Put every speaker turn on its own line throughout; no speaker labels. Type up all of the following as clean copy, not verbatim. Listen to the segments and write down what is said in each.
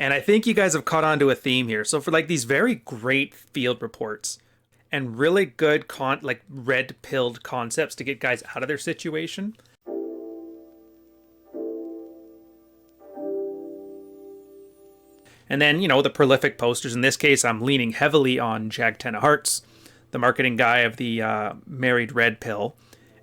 And I think you guys have caught on to a theme here. So for like these very great field reports and really good like red pilled concepts to get guys out of their situation, and then, the prolific posters. In this case, I'm leaning heavily on Jag Ten of Hearts, the marketing guy of the married red pill.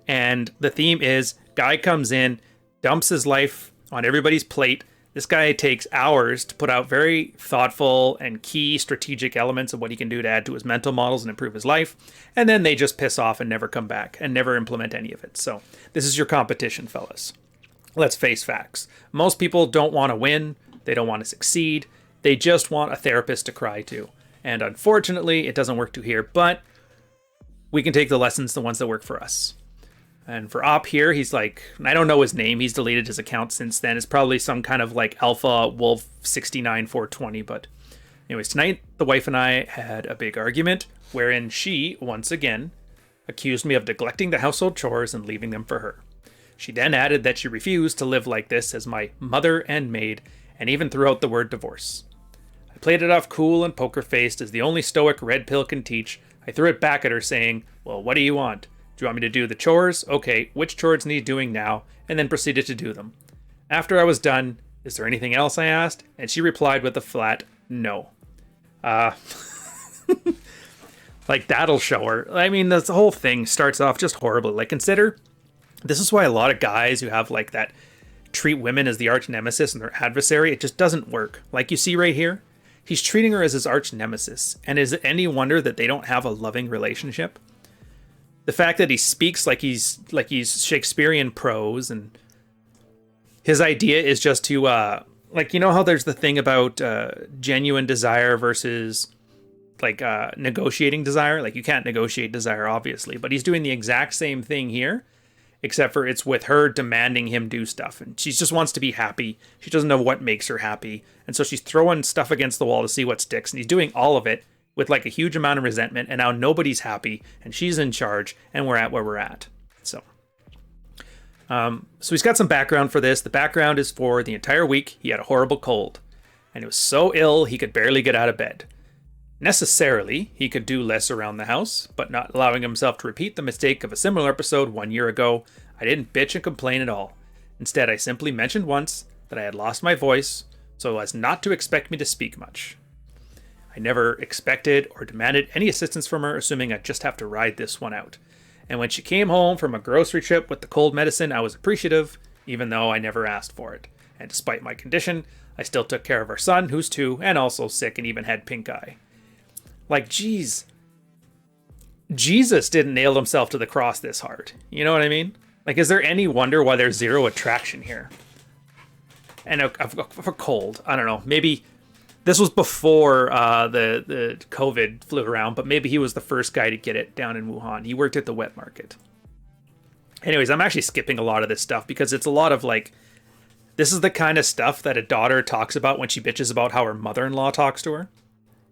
And the theme is guy comes in, dumps his life on everybody's plate. This guy takes hours to put out very thoughtful and key strategic elements of what he can do to add to his mental models and improve his life. And then they just piss off and never come back and never implement any of it. So this is your competition, fellas. Let's face facts. Most people don't want to win. They don't want to succeed. They just want a therapist to cry to. And unfortunately, it doesn't work to here, but we can take the lessons, the ones that work for us. And for Op here, he's like, I don't know his name. He's deleted his account since then. It's probably some kind of like Alpha Wolf 69420. But anyways, tonight, the wife and I had a big argument wherein she, once again, accused me of neglecting the household chores and leaving them for her. She then added that she refused to live like this as my mother and maid, and even threw out the word divorce. I played it off cool and poker-faced as the only stoic red pill can teach. I threw it back at her saying, well, what do you want? Do you want me to do the chores? Okay, which chores need doing now? And then proceeded to do them. After I was done, is there anything else, I asked? And she replied with a flat no. Like, that'll show her. I mean, this whole thing starts off just horribly. Like, consider, this is why a lot of guys who have, like, that treat women as the arch nemesis and their adversary, it just doesn't work. Like you see right here, he's treating her as his arch nemesis. And is it any wonder that they don't have a loving relationship? The fact that he speaks like he's Shakespearean prose, and his idea is just to, like, you know how there's the thing about genuine desire versus like negotiating desire? Like, you can't negotiate desire, obviously, but he's doing the exact same thing here, except for it's with her demanding him do stuff. And she just wants to be happy. She doesn't know what makes her happy. And so she's throwing stuff against the wall to see what sticks. And he's doing all of it with like a huge amount of resentment. And now nobody's happy. And she's in charge. And we're at where we're at. So he's got some background for this. The background is for the entire week, he had a horrible cold. And it was so ill, he could barely get out of bed. Necessarily, he could do less around the house, but not allowing himself to repeat the mistake of a similar episode 1 year ago, I didn't bitch and complain at all. Instead, I simply mentioned once that I had lost my voice, so as not to expect me to speak much. I never expected or demanded any assistance from her, assuming I'd just have to ride this one out. And when she came home from a grocery trip with the cold medicine, I was appreciative, even though I never asked for it. And despite my condition, I still took care of our son, who's 2, and also sick and even had pink eye. Like, geez, Jesus didn't nail himself to the cross this hard. You know what I mean? Like, is there any wonder why there's zero attraction here? And for cold, I don't know. Maybe this was before the COVID flew around, but maybe he was the first guy to get it down in Wuhan. He worked at the wet market. Anyways, I'm actually skipping a lot of this stuff because it's a lot of like, this is the kind of stuff that a daughter talks about when she bitches about how her mother-in-law talks to her.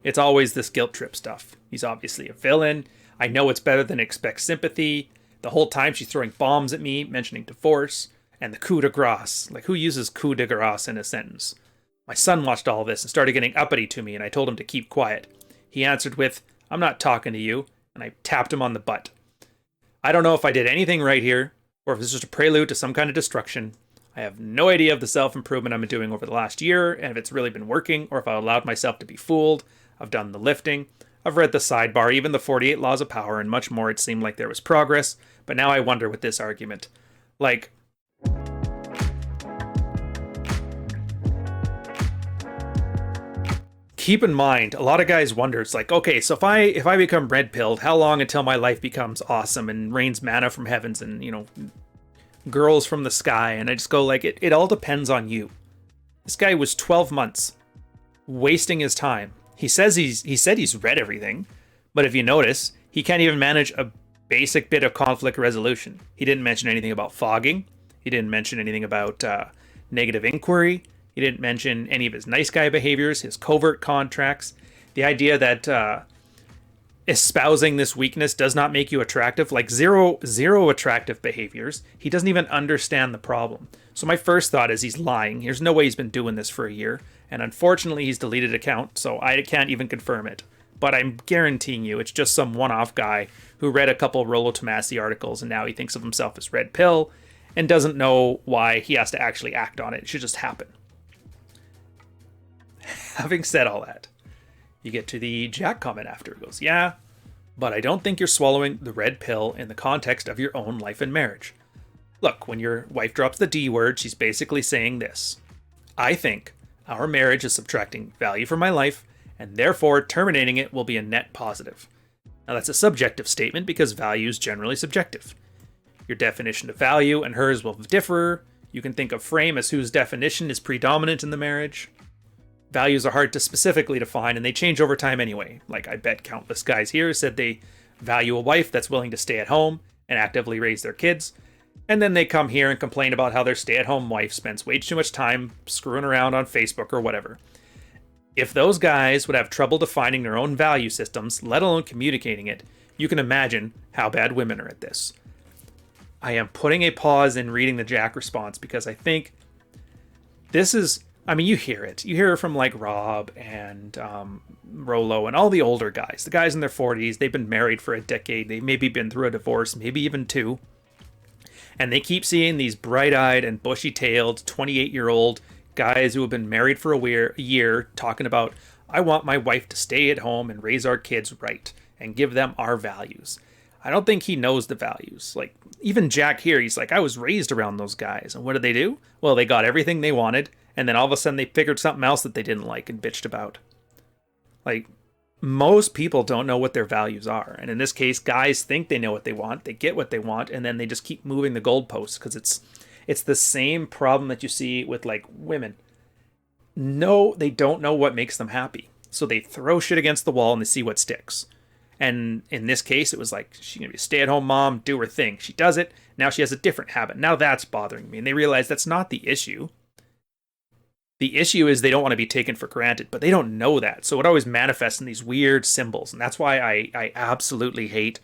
It's always this guilt trip stuff. He's obviously a villain. I know it's better than expect sympathy. The whole time she's throwing bombs at me, mentioning divorce, and the coup de grace. Like, who uses coup de grace in a sentence? My son watched all this and started getting uppity to me, and I told him to keep quiet. He answered with, I'm not talking to you, and I tapped him on the butt. I don't know if I did anything right here, or if it's just a prelude to some kind of destruction. I have no idea of the self-improvement I've been doing over the last year, and if it's really been working, or if I allowed myself to be fooled. I've done the lifting. I've read the sidebar, even the 48 Laws of Power, and much more. It seemed like there was progress, but now I wonder with this argument. Like, keep in mind, a lot of guys wonder, it's like, okay, so if I become red-pilled, how long until my life becomes awesome and rains manna from heavens and, girls from the sky? And I just go like, it all depends on you. This guy was 12 months wasting his time. He said he's read everything, but if you notice, he can't even manage a basic bit of conflict resolution. He didn't mention anything about fogging. He didn't mention anything about negative inquiry. He didn't mention any of his nice guy behaviors, his covert contracts. The idea that espousing this weakness does not make you attractive. Like zero attractive behaviors. He doesn't even understand the problem. So my first thought is he's lying. There's no way he's been doing this for a year. And unfortunately, he's deleted account, so I can't even confirm it. But I'm guaranteeing you it's just some one-off guy who read a couple Rollo Tomassi articles and now he thinks of himself as red pill and doesn't know why he has to actually act on it. It should just happen. Having said all that, you get to the Jack comment after. It goes, yeah, but I don't think you're swallowing the red pill in the context of your own life and marriage. Look, when your wife drops the D word, she's basically saying this. I think our marriage is subtracting value from my life, and therefore terminating it will be a net positive. Now that's a subjective statement because value is generally subjective. Your definition of value and hers will differ. You can think of frame as whose definition is predominant in the marriage. Values are hard to specifically define and they change over time anyway. Like I bet countless guys here said they value a wife that's willing to stay at home and actively raise their kids. And then they come here and complain about how their stay-at-home wife spends way too much time screwing around on Facebook or whatever. If those guys would have trouble defining their own value systems, let alone communicating it, you can imagine how bad women are at this. I am putting a pause in reading the Jack response because I think this is, I mean, you hear it. You hear it from like Rob and Rollo and all the older guys. The guys in their 40s, they've been married for a decade. They maybe been through a divorce, maybe even two. And they keep seeing these bright-eyed and bushy-tailed 28-year-old guys who have been married for a year talking about, I want my wife to stay at home and raise our kids right and give them our values. I don't think he knows the values. Like, even Jack here, he's like, I was raised around those guys. And what did they do? Well, they got everything they wanted, and then all of a sudden they figured something else that they didn't like and bitched about. Like, most people don't know what their values are. And in this case, guys think they know what they want, they get what they want, and then they just keep moving the goalposts because it's the same problem that you see with like women. No, they don't know what makes them happy. So they throw shit against the wall and they see what sticks. And in this case, it was like, she's going to be a stay-at-home mom, do her thing. She does it. Now she has a different habit. Now that's bothering me. And they realize that's not the issue. The issue is they don't want to be taken for granted, but they don't know that. So it always manifests in these weird symbols. And that's why I absolutely hate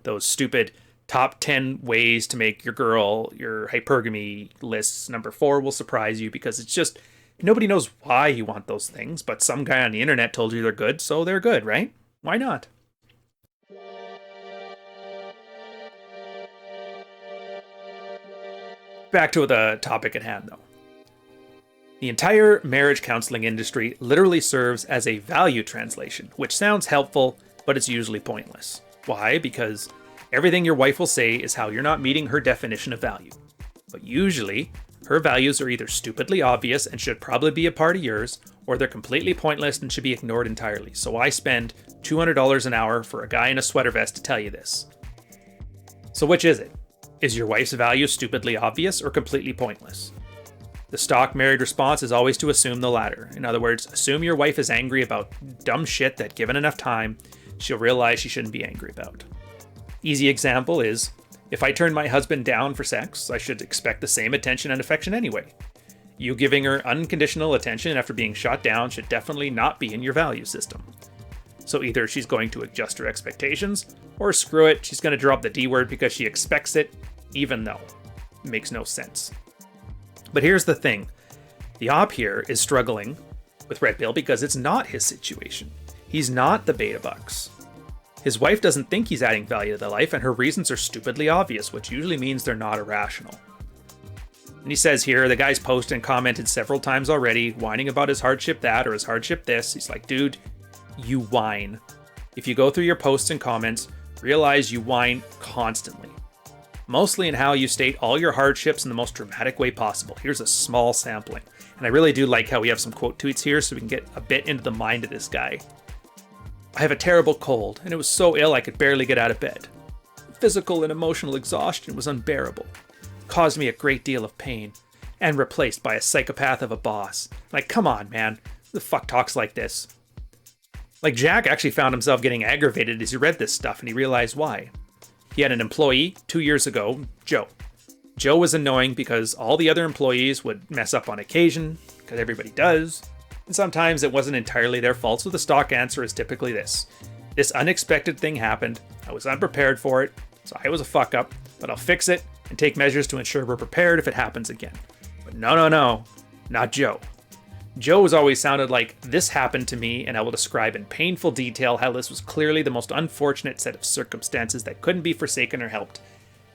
those stupid top 10 ways to make your girl your hypergamy lists. Number 4 will surprise you because it's just, nobody knows why you want those things, but some guy on the internet told you they're good, so they're good, right? Why not? Back to the topic at hand, though. The entire marriage counseling industry literally serves as a value translation, which sounds helpful, but it's usually pointless. Why? Because everything your wife will say is how you're not meeting her definition of value. But usually, her values are either stupidly obvious and should probably be a part of yours, or they're completely pointless and should be ignored entirely. So I spend $200 an hour for a guy in a sweater vest to tell you this. So which is it? Is your wife's value stupidly obvious or completely pointless? The stock married response is always to assume the latter. In other words, assume your wife is angry about dumb shit that given enough time, she'll realize she shouldn't be angry about. Easy example is, if I turn my husband down for sex, I should expect the same attention and affection anyway. You giving her unconditional attention after being shot down should definitely not be in your value system. So either she's going to adjust her expectations, or screw it, she's going to drop the D word because she expects it, even though it makes no sense. But here's the thing. The op here is struggling with Red Pill because it's not his situation. He's not the beta bucks. His wife doesn't think he's adding value to their life, and her reasons are stupidly obvious, which usually means they're not irrational. And he says here, the guy's posted and commented several times already, whining about his hardship that or his hardship this. He's like, dude, you whine. If you go through your posts and comments, realize you whine constantly. Mostly in how you state all your hardships in the most dramatic way possible. Here's a small sampling. And I really do like how we have some quote tweets here so we can get a bit into the mind of this guy. I have a terrible cold, and it was so ill I could barely get out of bed. Physical and emotional exhaustion was unbearable. Caused me a great deal of pain. And replaced by a psychopath of a boss. Like, come on, man. Who the fuck talks like this? Like, Jack actually found himself getting aggravated as he read this stuff, and he realized why. He had an employee 2 years ago, Joe. Joe was annoying because all the other employees would mess up on occasion, because everybody does, and sometimes it wasn't entirely their fault, so the stock answer is typically this This unexpected thing happened. I was unprepared for it, so I was a fuck up, but I'll fix it and take measures to ensure we're prepared if it happens again. But no, not Joe. Joe has always sounded like, this happened to me, and I will describe in painful detail how this was clearly the most unfortunate set of circumstances that couldn't be forsaken or helped,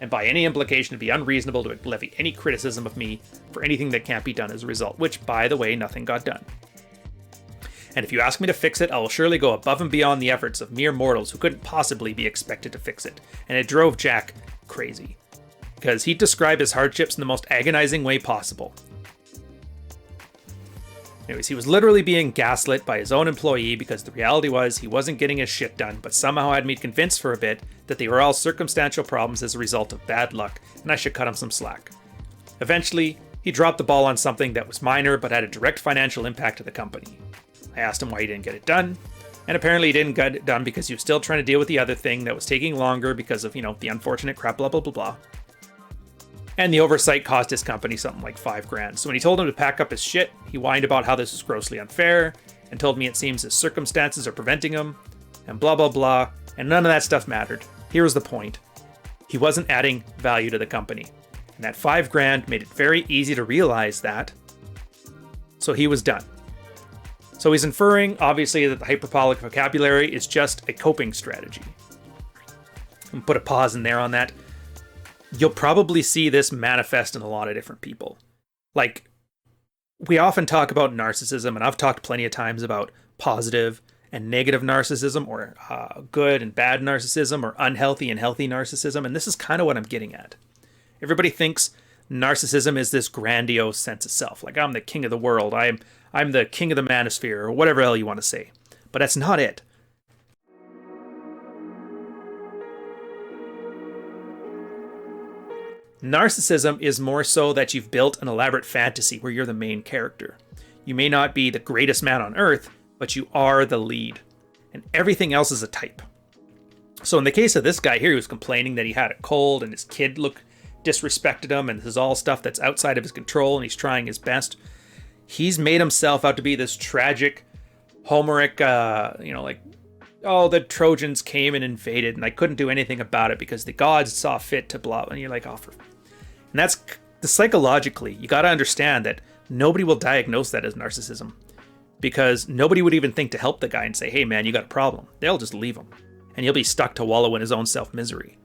and by any implication it'd be unreasonable to levy any criticism of me for anything that can't be done as a result, which, by the way, nothing got done. And if you ask me to fix it, I will surely go above and beyond the efforts of mere mortals who couldn't possibly be expected to fix it. And it drove Jack crazy, because he described his hardships in the most agonizing way possible. Anyways, he was literally being gaslit by his own employee because the reality was he wasn't getting his shit done, but somehow had me convinced for a bit that they were all circumstantial problems as a result of bad luck, and I should cut him some slack. Eventually, he dropped the ball on something that was minor but had a direct financial impact to the company. I asked him why he didn't get it done, and apparently he didn't get it done because he was still trying to deal with the other thing that was taking longer because of, the unfortunate crap, blah, blah, blah, blah. And the oversight cost his company something like $5,000. So when he told him to pack up his shit, he whined about how this was grossly unfair, and told me it seems his circumstances are preventing him, and blah, blah, blah, and none of that stuff mattered. Here was the point. He wasn't adding value to the company. And that $5,000 made it very easy to realize that. So he was done. So he's inferring, obviously, that the hyperbolic vocabulary is just a coping strategy. And put a pause in there on that. You'll probably see this manifest in a lot of different people. Like, we often talk about narcissism, and I've talked plenty of times about positive and negative narcissism, or good and bad narcissism, or unhealthy and healthy narcissism, and this is kind of what I'm getting at. Everybody thinks narcissism is this grandiose sense of self, like I'm the king of the world, I'm the king of the manosphere, or whatever hell you want to say. But that's not it. Narcissism is more so that you've built an elaborate fantasy where you're the main character. You may not be the greatest man on earth, but you are the lead. And everything else is a type. So in the case of this guy here, he was complaining that he had a cold and his kid disrespected him, and this is all stuff that's outside of his control, and he's trying his best. He's made himself out to be this tragic, Homeric, the Trojans came and invaded, and I couldn't do anything about it because the gods saw fit to blah, and you're like, and that's psychologically, you got to understand that nobody will diagnose that as narcissism, because nobody would even think to help the guy and say, hey man, you got a problem. They'll just leave him, and he'll be stuck to wallow in his own self-misery.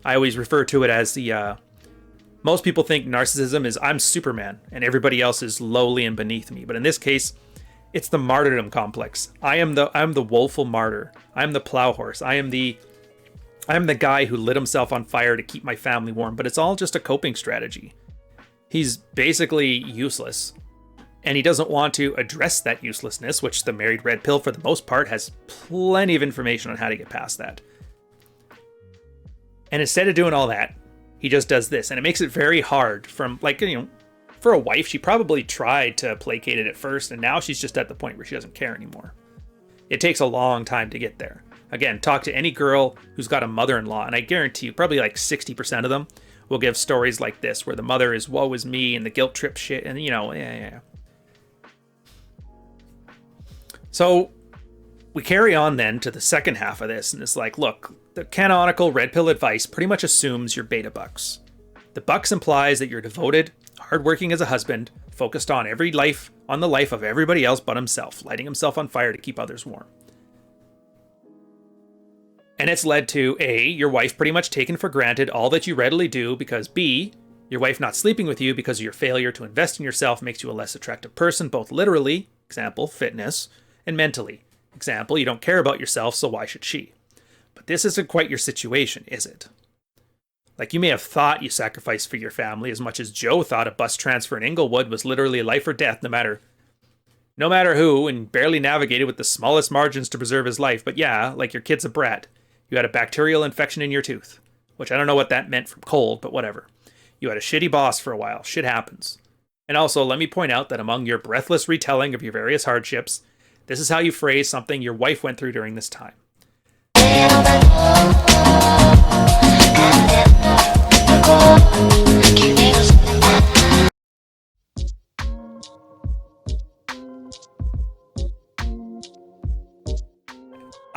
I always refer to it as most people think narcissism is I'm Superman and everybody else is lowly and beneath me. But in this case, it's the martyrdom complex. I'm the woeful martyr. I'm the plow horse. I am the guy who lit himself on fire to keep my family warm. But it's all just a coping strategy. He's basically useless. And he doesn't want to address that uselessness, which the married red pill, for the most part, has plenty of information on how to get past that. And instead of doing all that, he just does this. And it makes it very hard for a wife, she probably tried to placate it at first, and now she's just at the point where she doesn't care anymore. It takes a long time to get there. Again, talk to any girl who's got a mother-in-law, and I guarantee you, probably like 60% of them will give stories like this, where the mother is woe is me, and the guilt trip shit, and yeah. So we carry on then to the second half of this, and it's like, look, the canonical red pill advice pretty much assumes you're beta bucks. The bucks implies that you're devoted, hardworking as a husband, focused on the life of everybody else but himself, lighting himself on fire to keep others warm. And it's led to A, your wife pretty much taking for granted all that you readily do, because B, your wife not sleeping with you because of your failure to invest in yourself makes you a less attractive person, both literally, example, fitness, and mentally, example, you don't care about yourself, so why should she? But this isn't quite your situation, is it? Like, you may have thought you sacrificed for your family as much as Joe thought a bus transfer in Inglewood was literally life or death, no matter who, and barely navigated with the smallest margins to preserve his life. But yeah, like your kid's a brat. You had a bacterial infection in your tooth, which I don't know what that meant from cold, but whatever. You had a shitty boss for a while. Shit happens. And also, let me point out that among your breathless retelling of your various hardships, this is how you phrase something your wife went through during this time.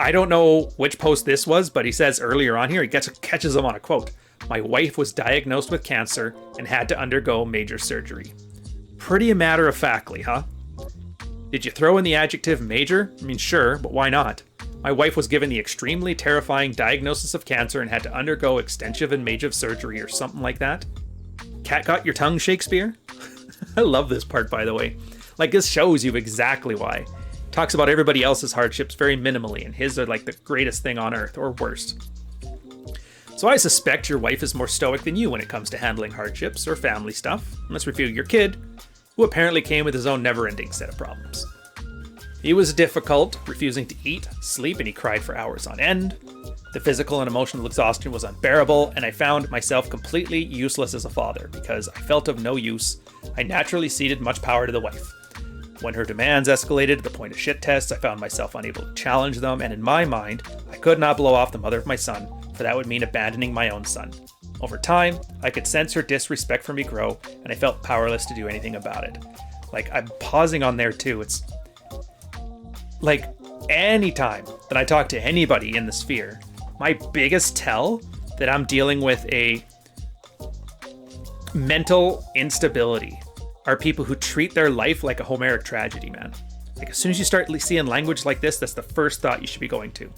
I don't know which post this was, but he says earlier on here, he catches him on a quote. My wife was diagnosed with cancer and had to undergo major surgery. Pretty matter-of-factly, huh? Did you throw in the adjective major? I mean, sure, but why not? My wife was given the extremely terrifying diagnosis of cancer and had to undergo extensive and major surgery or something like that. Cat got your tongue, Shakespeare? I love this part, by the way. Like, this shows you exactly why. Talks about everybody else's hardships very minimally, and his are like the greatest thing on earth, or worst. So I suspect your wife is more stoic than you when it comes to handling hardships or family stuff. Let's review your kid, who apparently came with his own never-ending set of problems. He was difficult, refusing to eat, sleep, and he cried for hours on end. The physical and emotional exhaustion was unbearable, and I found myself completely useless as a father because I felt of no use. I naturally ceded much power to the wife. When her demands escalated to the point of shit tests, I found myself unable to challenge them, and in my mind, I could not blow off the mother of my son, for that would mean abandoning my own son. Over time, I could sense her disrespect for me grow, and I felt powerless to do anything about it. Like, I'm pausing on there too. It's like, anytime that I talk to anybody in the sphere, my biggest tell that I'm dealing with a mental instability are people who treat their life like a Homeric tragedy, man. Like, as soon as you start seeing language like this, that's the first thought you should be going to.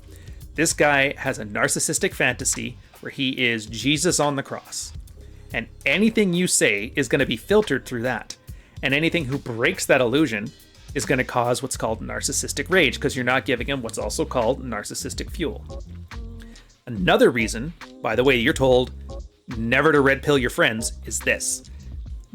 This guy has a narcissistic fantasy where he is Jesus on the cross. And anything you say is going to be filtered through that. And anything who breaks that illusion is going to cause what's called narcissistic rage, because you're not giving him what's also called narcissistic fuel. Another reason, by the way, you're told never to red pill your friends is this.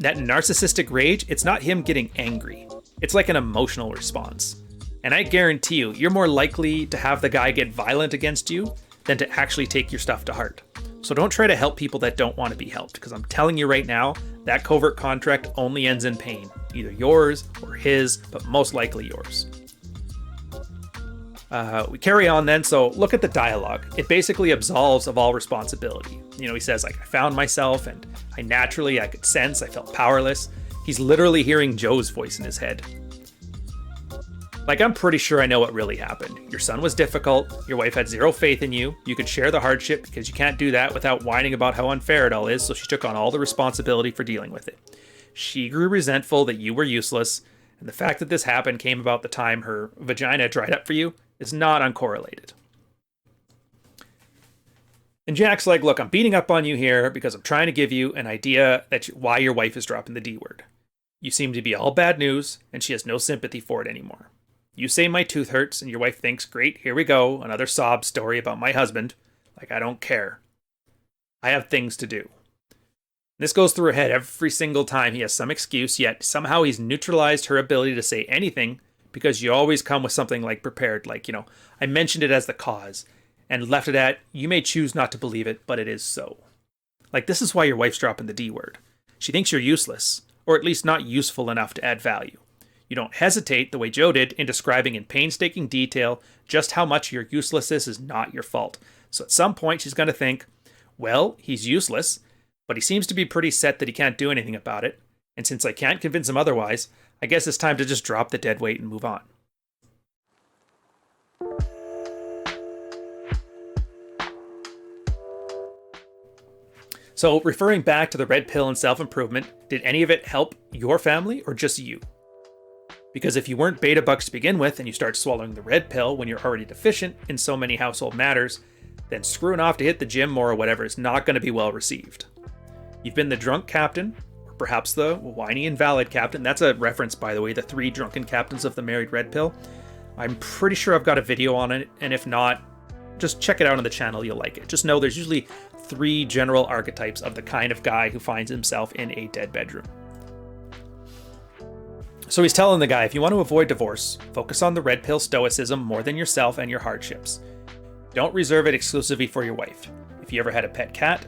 That narcissistic rage, it's not him getting angry. It's like an emotional response. And I guarantee you, you're more likely to have the guy get violent against you than to actually take your stuff to heart. So don't try to help people that don't want to be helped, because I'm telling you right now, that covert contract only ends in pain. Either yours or his, but most likely yours. We carry on then, so look at the dialogue. It basically absolves of all responsibility. You know, he says, like, I found myself and I could sense, I felt powerless. He's literally hearing Joe's voice in his head. Like, I'm pretty sure I know what really happened. Your son was difficult, your wife had zero faith in you, you could share the hardship because you can't do that without whining about how unfair it all is, so she took on all the responsibility for dealing with it. She grew resentful that you were useless, and the fact that this happened came about the time her vagina dried up for you is not uncorrelated. And Jack's like, look, I'm beating up on you here because I'm trying to give you an idea that why your wife is dropping the D word. You seem to be all bad news, and she has no sympathy for it anymore. You say my tooth hurts, and your wife thinks, great, here we go, another sob story about my husband. Like, I don't care. I have things to do. This goes through her head every single time he has some excuse, yet somehow he's neutralized her ability to say anything because you always come with something like prepared, like, you know, I mentioned it as the cause, and left it at, you may choose not to believe it, but it is so. Like, this is why your wife's dropping the D word. She thinks you're useless, or at least not useful enough to add value. You don't hesitate, the way Joe did, in describing in painstaking detail just how much your uselessness is not your fault. So at some point she's going to think, well, he's useless, but he seems to be pretty set that he can't do anything about it, and since I can't convince him otherwise, I guess it's time to just drop the dead weight and move on. So, referring back to the red pill and self-improvement, did any of it help your family or just you? Because if you weren't beta bucks to begin with and you start swallowing the red pill when you're already deficient in so many household matters, then screwing off to hit the gym more or whatever is not going to be well received. You've been the drunk captain, or perhaps the whiny invalid captain. That's a reference, by the way, the 3 drunken captains of the married red pill. I'm pretty sure I've got a video on it, and if not, just check it out on the channel, you'll like it. Just know there's usually 3 general archetypes of the kind of guy who finds himself in a dead bedroom. So he's telling the guy, if you want to avoid divorce, focus on the red pill stoicism more than yourself and your hardships. Don't reserve it exclusively for your wife. If you ever had a pet cat,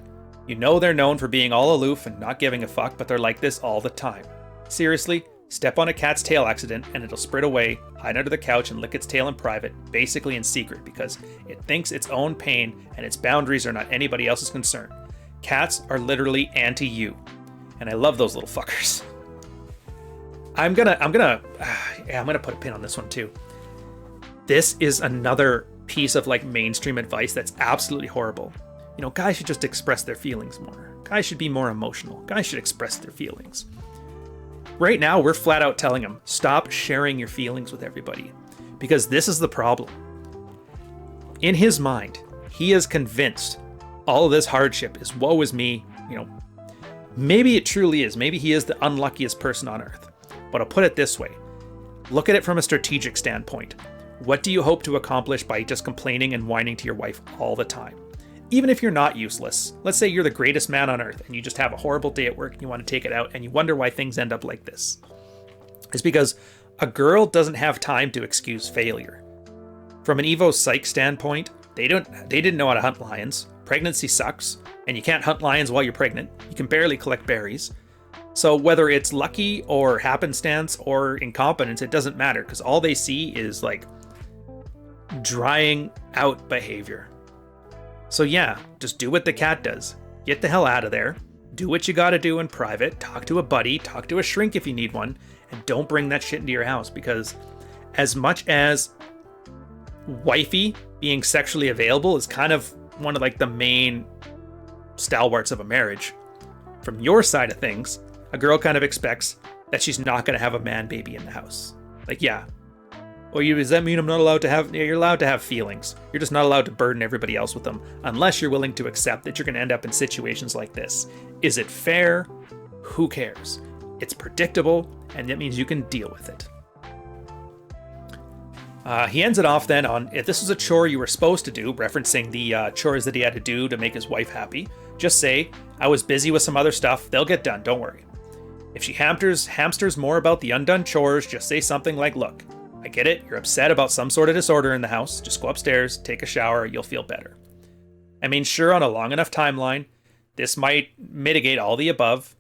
you know they're known for being all aloof and not giving a fuck, but they're like this all the time. Seriously, step on a cat's tail accident and it'll sprint away, hide under the couch and lick its tail in private, basically in secret, because it thinks its own pain and its boundaries are not anybody else's concern. Cats are literally anti-you, and I love those little fuckers. I'm gonna put a pin on this one too. This is another piece of like mainstream advice that's absolutely horrible. You know, guys should just express their feelings more. Guys should be more emotional. Guys should express their feelings. Right now, we're flat out telling them, stop sharing your feelings with everybody. Because this is the problem. In his mind, he is convinced all of this hardship is woe is me. You know, maybe it truly is. Maybe he is the unluckiest person on earth. But I'll put it this way. Look at it from a strategic standpoint. What do you hope to accomplish by just complaining and whining to your wife all the time? Even if you're not useless, let's say you're the greatest man on earth and you just have a horrible day at work and you want to take it out and you wonder why things end up like this. It's because a girl doesn't have time to excuse failure. From an Evo Psych standpoint, they didn't know how to hunt lions. Pregnancy sucks, and you can't hunt lions while you're pregnant. You can barely collect berries. So whether it's lucky or happenstance or incompetence, it doesn't matter, because all they see is like drying out behavior. So yeah, just do what the cat does. Get the hell out of there. Do what you gotta do in private. Talk to a buddy. Talk to a shrink if you need one. And don't bring that shit into your house, because as much as wifey being sexually available is kind of one of like the main stalwarts of a marriage, from your side of things, a girl kind of expects that she's not going to have a man baby in the house. Like, yeah. Well, does that mean I'm not allowed to have... Yeah, you're allowed to have feelings. You're just not allowed to burden everybody else with them, unless you're willing to accept that you're going to end up in situations like this. Is it fair? Who cares? It's predictable, and that means you can deal with it. He ends it off then on, if this was a chore you were supposed to do, referencing the chores that he had to do to make his wife happy, just say, I was busy with some other stuff, they'll get done, don't worry. If she hamsters more about the undone chores, just say something like, look, I get it, you're upset about some sort of disorder in the house, just go upstairs, take a shower, you'll feel better. I mean, sure, on a long enough timeline, this might mitigate all the above.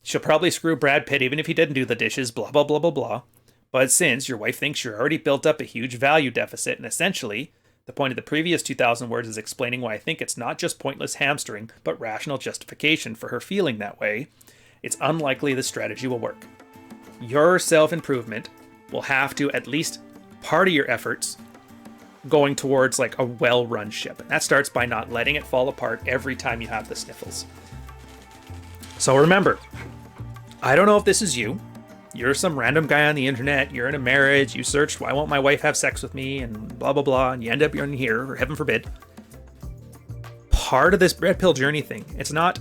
She'll probably screw Brad Pitt even if he didn't do the dishes, blah, blah, blah, blah, blah. But since your wife thinks you're already built up a huge value deficit, and essentially, the point of the previous 2,000 words is explaining why I think it's not just pointless hamstering, but rational justification for her feeling that way, it's unlikely the strategy will work. Your self-improvement will have to at least part of your efforts going towards like a well-run ship. And that starts by not letting it fall apart every time you have the sniffles. So remember, I don't know if this is you. You're some random guy on the internet, you're in a marriage, you searched, why won't my wife have sex with me, and blah, blah, blah, and you end up in here, or heaven forbid. Part of this red pill journey thing, it's not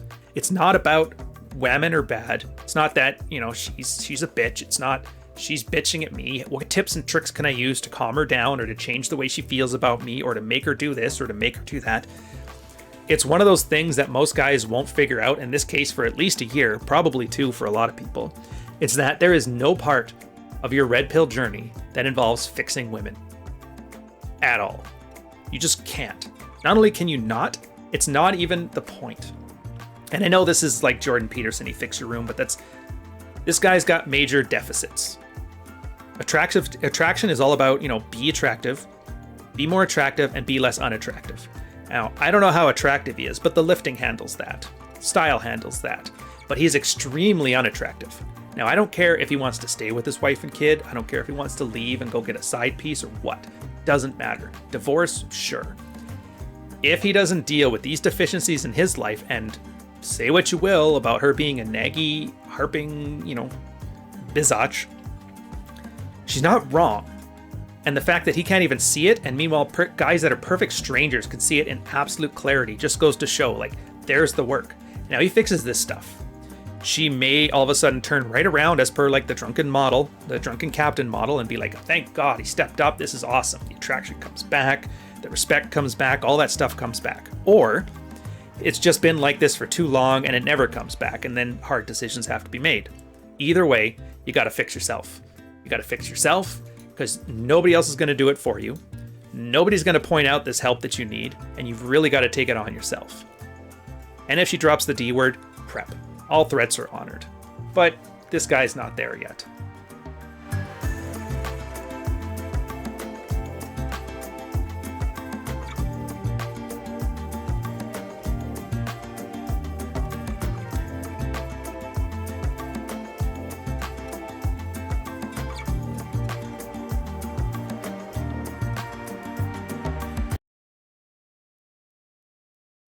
about women or bad. It's not that, you know, she's a bitch. It's not, she's bitching at me. What tips and tricks can I use to calm her down, or to change the way she feels about me, or to make her do this, or to make her do that? It's one of those things that most guys won't figure out, in this case for at least a year, probably 2 for a lot of people. It's that there is no part of your red pill journey that involves fixing women. At all. You just can't. Not only can you not, it's not even the point. And I know this is like Jordan Peterson, he fixed your room, but this guy's got major deficits. Attraction is all about, you know, be attractive, be more attractive, and be less unattractive. Now, I don't know how attractive he is, but the lifting handles that. Style handles that. But he's extremely unattractive. Now, I don't care if he wants to stay with his wife and kid. I don't care if he wants to leave and go get a side piece or what. Doesn't matter. Divorce? Sure. If he doesn't deal with these deficiencies in his life, and say what you will about her being a naggy, harping, you know, bizatch, she's not wrong. And the fact that he can't even see it, and meanwhile guys that are perfect strangers can see it in absolute clarity, just goes to show, like, there's the work. Now he fixes this stuff. She may all of a sudden turn right around as per like the drunken captain model, and be like, thank God he stepped up, this is awesome. The attraction comes back, the respect comes back, all that stuff comes back. Or it's just been like this for too long and it never comes back, and then hard decisions have to be made. Either way, you got to fix yourself. You got to fix yourself, because nobody else is going to do it for you. Nobody's going to point out this help that you need, and you've really got to take it on yourself. And if she drops the D word, prep. All threats are honored. But this guy's not there yet.